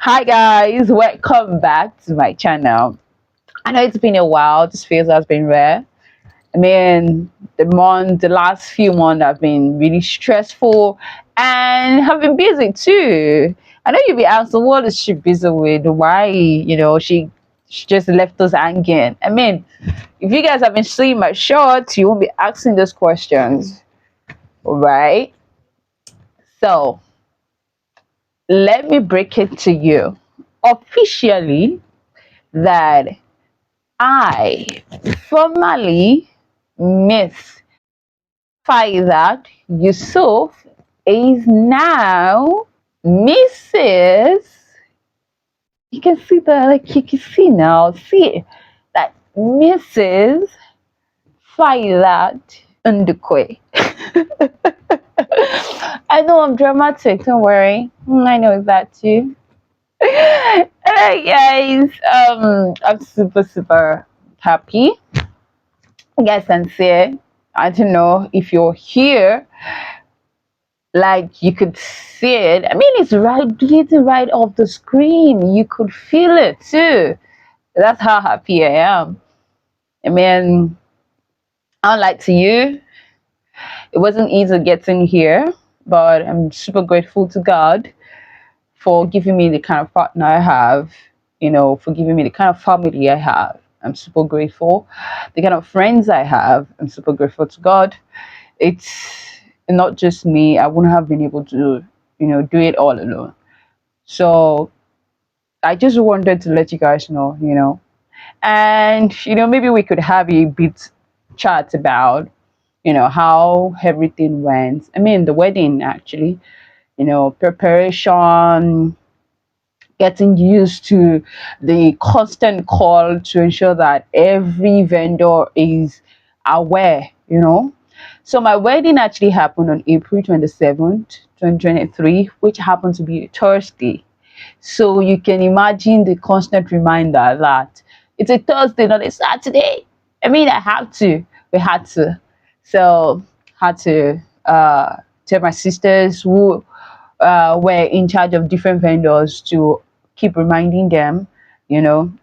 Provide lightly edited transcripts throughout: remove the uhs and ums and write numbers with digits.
Hi guys, welcome back to my channel. I know it's been a while. This phase has been rare. I mean, the last few months have been really stressful and have been busy too. I know you'll be asking, what is she busy with? Why, she just left us hanging. I mean, if you guys have been seeing my shorts, you won't be asking those questions, right? So let me break it to you officially that I formally Miss Faizat Yusuf is now Mrs. You can see the you can see now. See that Mrs. Faizat Ndukwe. I know I'm dramatic. Don't worry. I know that too. Alright, guys. I'm super happy. Guys, sincere. I don't know if you're here, like you could see it. I mean, it's radiating right off the screen. You could feel it too. That's how happy I am. I mean, unlike to you, it wasn't easy getting here, but I'm super grateful to God for giving me the kind of partner I have, for giving me the kind of family I have. I'm super grateful. The kind of friends I have, I'm super grateful to God. It's not just me. I wouldn't have been able to, do it all alone. So I just wanted to let you guys know, and maybe we could have a bit chat about, how everything went. I mean, the wedding actually, preparation, getting used to the constant call to ensure that every vendor is aware. So my wedding actually happened on April 27th, 2023, which happened to be a Thursday. So you can imagine the constant reminder that it's a Thursday, not a Saturday. I mean, we had to. So had to tell my sisters who were in charge of different vendors to keep reminding them, you know,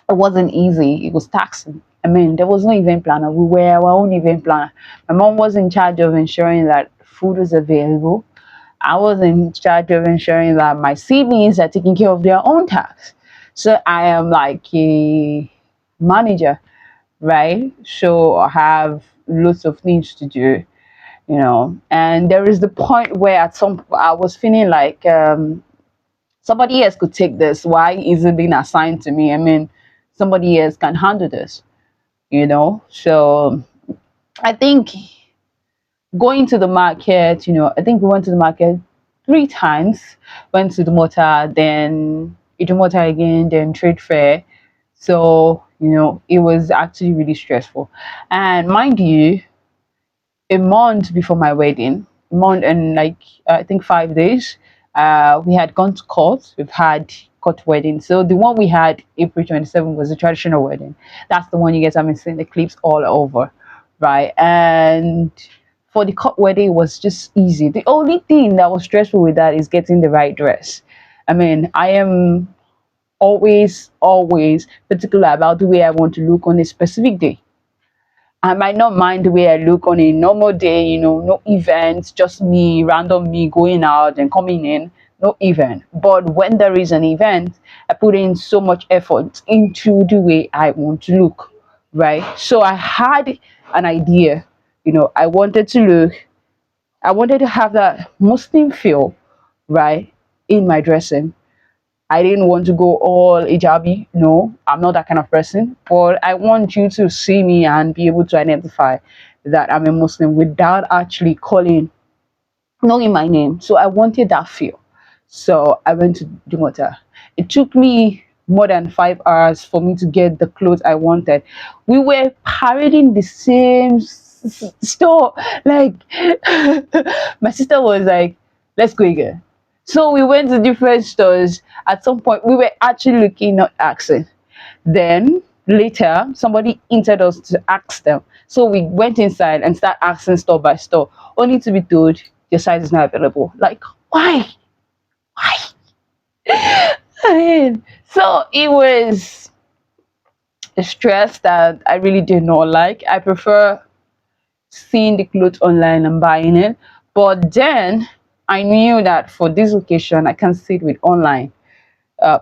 it wasn't easy. It was taxing. I mean, there was no event planner. We were our own event planner. My mom was in charge of ensuring that food was available. I was in charge of ensuring that my siblings are taking care of their own tax. So I am like a manager, right? So I have lots of things to do. And there is the point where at some I was feeling like somebody else could take this. Why is it being assigned to me? I mean, somebody else can handle this. So I think going to the market, I think we went to the market 3 times. Went to the motor, then motor again, then trade fair. So, it was actually really stressful. And mind you, a month before my wedding, a month and like I think 5 days, we had gone to court. We've had court wedding. So the one we had April 27th was a traditional wedding. That's the one you guys have been seeing the clips all over, right? And for the court wedding, it was just easy. The only thing that was stressful with that is getting the right dress. I mean, I am always particular about the way I want to look on a specific day. I might not mind the way I look on a normal day, no events, just me, random me going out and coming in, no event. But when there is an event, I put in so much effort into the way I want to look, right? So I had an idea, I wanted to look, I wanted to have that Muslim feel, right, in my dressing. I didn't want to go all hijabi. No, I'm not that kind of person. But I want you to see me and be able to identify that I'm a Muslim without actually knowing my name. So I wanted that feel. So I went to Dumota. It took me more than 5 hours for me to get the clothes I wanted. We were parading the same store. Like, my sister was like, let's go again. So we went to different stores. At some point, we were actually looking, not asking. Then later, somebody entered us to ask them. So we went inside and start asking store by store, only to be told your size is not available. Like, why? Why? So it was a stress that I really did not like. I prefer seeing the clothes online and buying it. But then I knew that for this occasion, I can't see it with online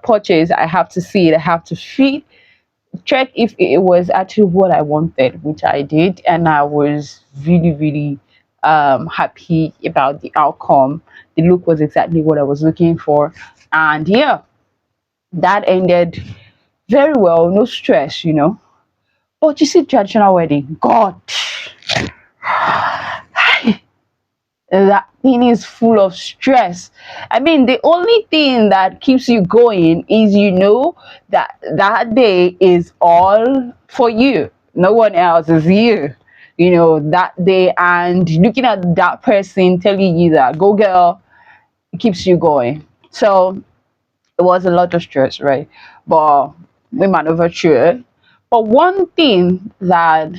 purchase. I have to see it. I have to feel, check if it was actually what I wanted, which I did, and I was really, really happy about the outcome. The look was exactly what I was looking for, and yeah, that ended very well. No stress, you know. But you see, traditional wedding, God, that thing is full of stress. I mean, the only thing that keeps you going is you know that that day is all for you. No one else is you. You know, that day, and looking at that person telling you that go girl, it keeps you going. So it was a lot of stress, right? But we maneuvered through it. But one thing that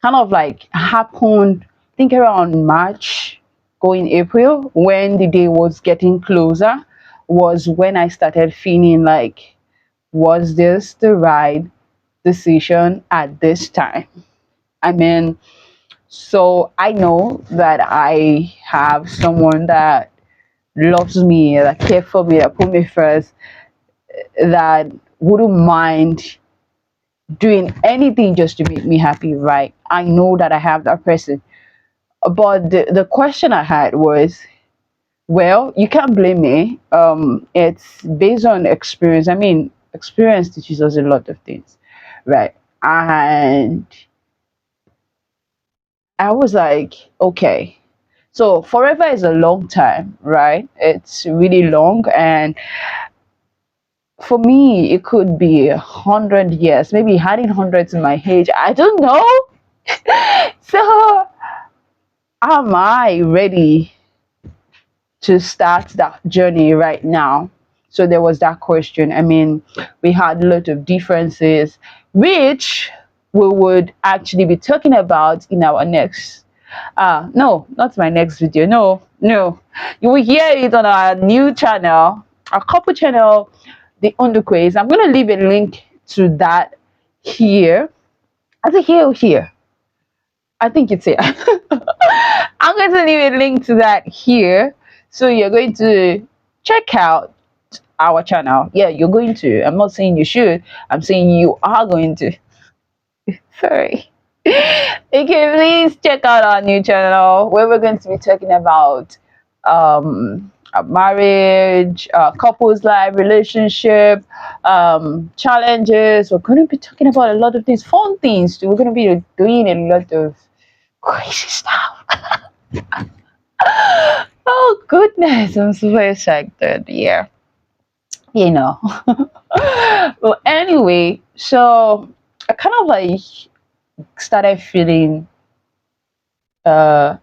kind of like happened, I think around March, going April, when the day was getting closer, was when I started feeling like, was this the right decision at this time? I mean, so I know that I have someone that loves me, that cares for me, that put me first, that wouldn't mind doing anything just to make me happy, right? I know that I have that person. But the question I had was, well, you can't blame me. It's based on experience. I mean, experience teaches us a lot of things, right? And I was like, okay, so forever is a long time, right? It's really long, and for me, it could be 100 years, maybe adding hundreds in my age. I don't know. So, am I ready to start that journey right now? So there was that question. I mean, we had a lot of differences, which we would actually be talking about in our next no, not my next video. No, no. You will hear it on our new channel, our couple channel, the Underquiz. I'm gonna leave a link to that here. I think here or here. I think it's here. I'm going to leave a link to that here. So you're going to check out our channel. Yeah, you're going to. I'm not saying you should. I'm saying you are going to. Sorry. Okay, please check out our new channel where we're going to be talking about marriage, couples life, relationship, challenges. We're going to be talking about a lot of things, fun things too. We're going to be doing a lot of crazy stuff. Oh goodness, I'm super excited. Yeah, you know. Well, anyway, so I kind of like started feeling uh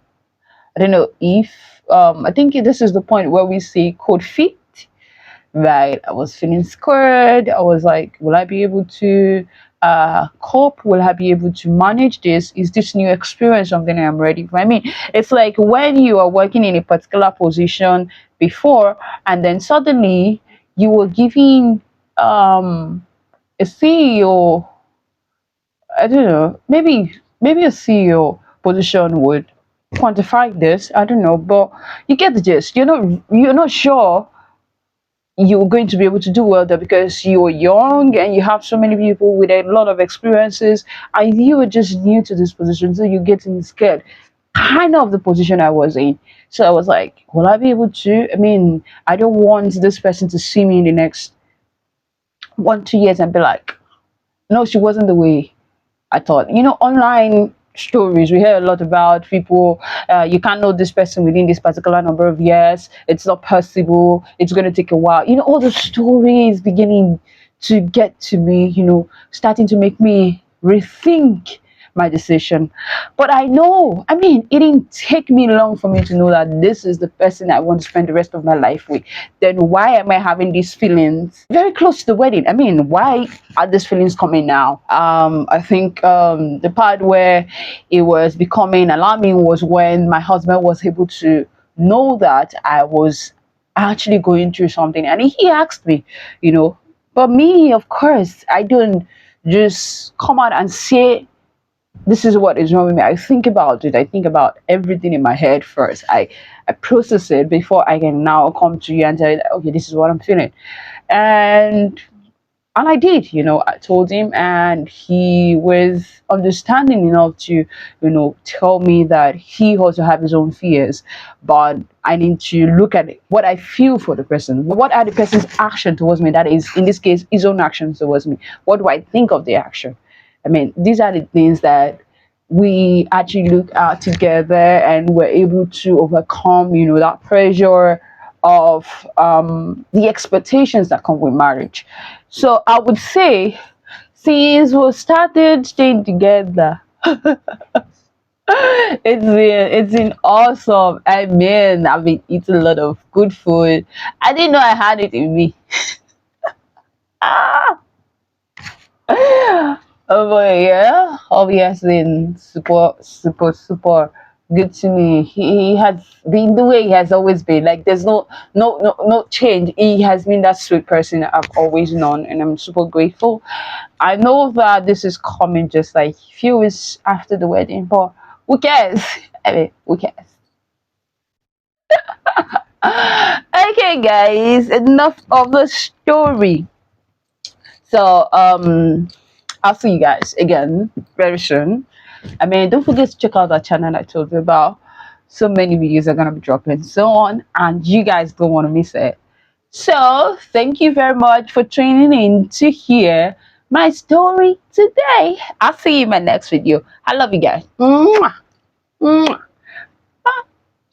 I don't know if I think this is the point where we say cold feet, right? I was feeling scared. I was like, will I be able to cope? Will I be able to manage this? Is this new experience something I'm ready for? I mean, it's like when you are working in a particular position before, and then suddenly you were giving a CEO, I don't know, maybe a CEO position would quantify this. I don't know, but you get the gist. You're not sure you're going to be able to do well there because you're young and you have so many people with a lot of experiences, and you were just new to this position, so you're getting scared. Kind of the position I was in. So I was like, will I be able to? I mean, I don't want this person to see me in the next 1 2 years and be like, no, she wasn't the way I thought. Online stories, we hear a lot about people, you can't know this person within this particular number of years. It's not possible. It's going to take a while. All the stories beginning to get to me, starting to make me rethink my decision. But I know, I mean, it didn't take me long for me to know that this is the person I want to spend the rest of my life with. Then why am I having these feelings very close to the wedding? I mean, why are these feelings coming now? I think the part where it was becoming alarming was when my husband was able to know that I was actually going through something, and he asked me, you know. But me, of course, I don't just come out and say this is what is wrong with me. I think about it. I think about everything in my head first. I process it before I can now come to you and tell you that, okay, this is what I'm feeling. And and I did, I told him, and he was understanding enough to, tell me that he also have his own fears, but I need to look at what I feel for the person. What are the person's action towards me? That is, in this case, his own actions towards me. What do I think of the action? I mean, these are the things that we actually look at together, and we're able to overcome, that pressure of the expectations that come with marriage. So I would say, since we started staying together, it's been awesome. I mean, I've been eating a lot of good food. I didn't know I had it in me. Ah! Oh boy, yeah. Hobby has been super, super, super good to me. He has been the way he has always been. Like there's no change. He has been that sweet person I've always known, and I'm super grateful. I know that this is coming just like few weeks after the wedding, but who cares? I mean, who cares? Okay, guys, enough of the story. So, I'll see you guys again very soon. I mean, don't forget to check out that channel I told you about. So many videos are gonna be dropping so on, and you guys don't want to miss it. So, thank you very much for tuning in to hear my story today. I'll see you in my next video. I love you guys. Mwah, mwah.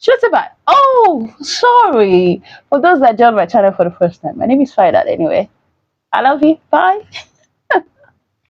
Shut up. Oh, sorry. For those that joined my channel for the first time, my name is Fidat anyway. I love you. Bye.